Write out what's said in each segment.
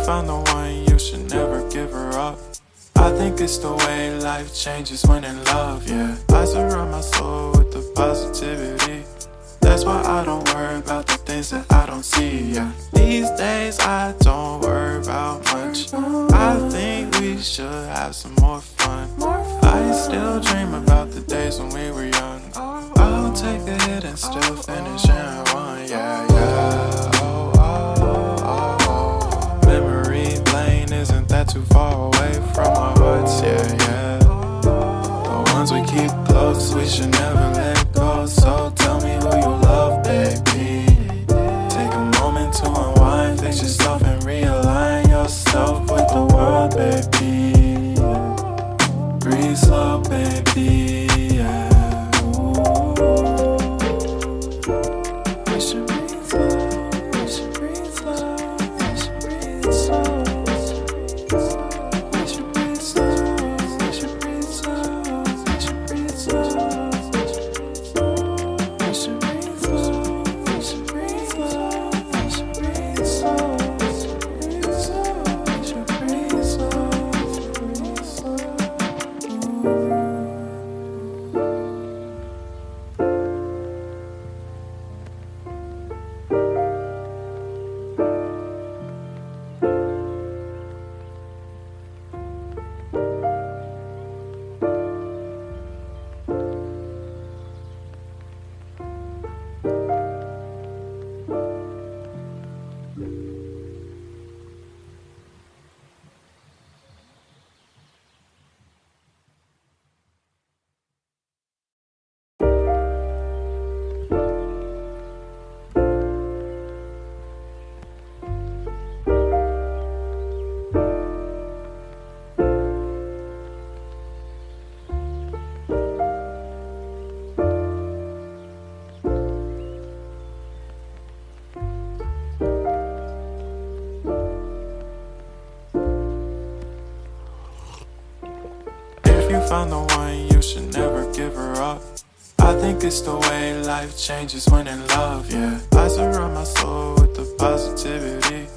found the one, you should never give her up. I think it's the way life changes when in love, yeah. I surround my soul with the positivity. That's why I don't worry about the things that I don't see, yeah. These days I don't worry about much. I think we should have some more fun. I still dream about the days when we were young. I'll take a hit and still finish and one, yeah, yeah. Oh, oh, oh, oh. Memory lane isn't that too far away from our hearts, yeah, yeah. The ones we keep close, we should never let go. So tell me who you love, baby. Take a moment to unwind, fix yourself and realign yourself with the world, baby. Breathe slow, baby, yeah. We should breathe slow, we should breathe slow, we should breathe slow. We should breathe slow, we should breathe slow, we should breathe slow. We should breathe slow, we should breathe slow, we should breathe slow. We should breathe slow, breathe slow. Found the one, you should never give her up. I think it's the way life changes when in love, yeah. I surround my soul with the positivity.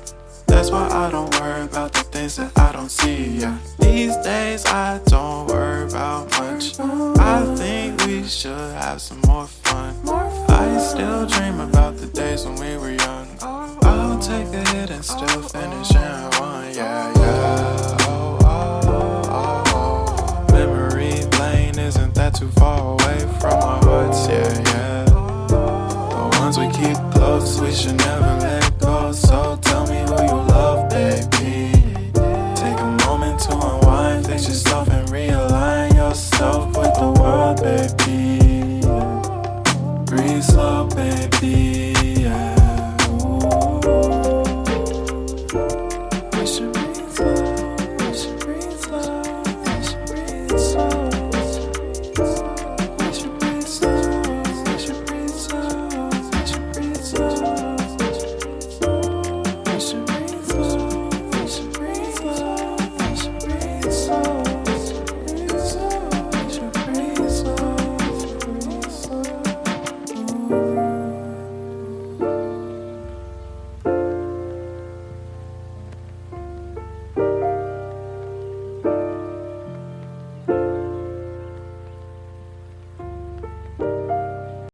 That's why I don't worry about the things that I don't see, yeah. These days I don't worry about much. I think we should have some more fun. I still dream about the days when we were young. I'll take a hit and still finish and one, yeah, yeah. Oh, oh, oh, oh. Memory lane isn't that too far away from our hearts, yeah, yeah. The ones we keep close, we should never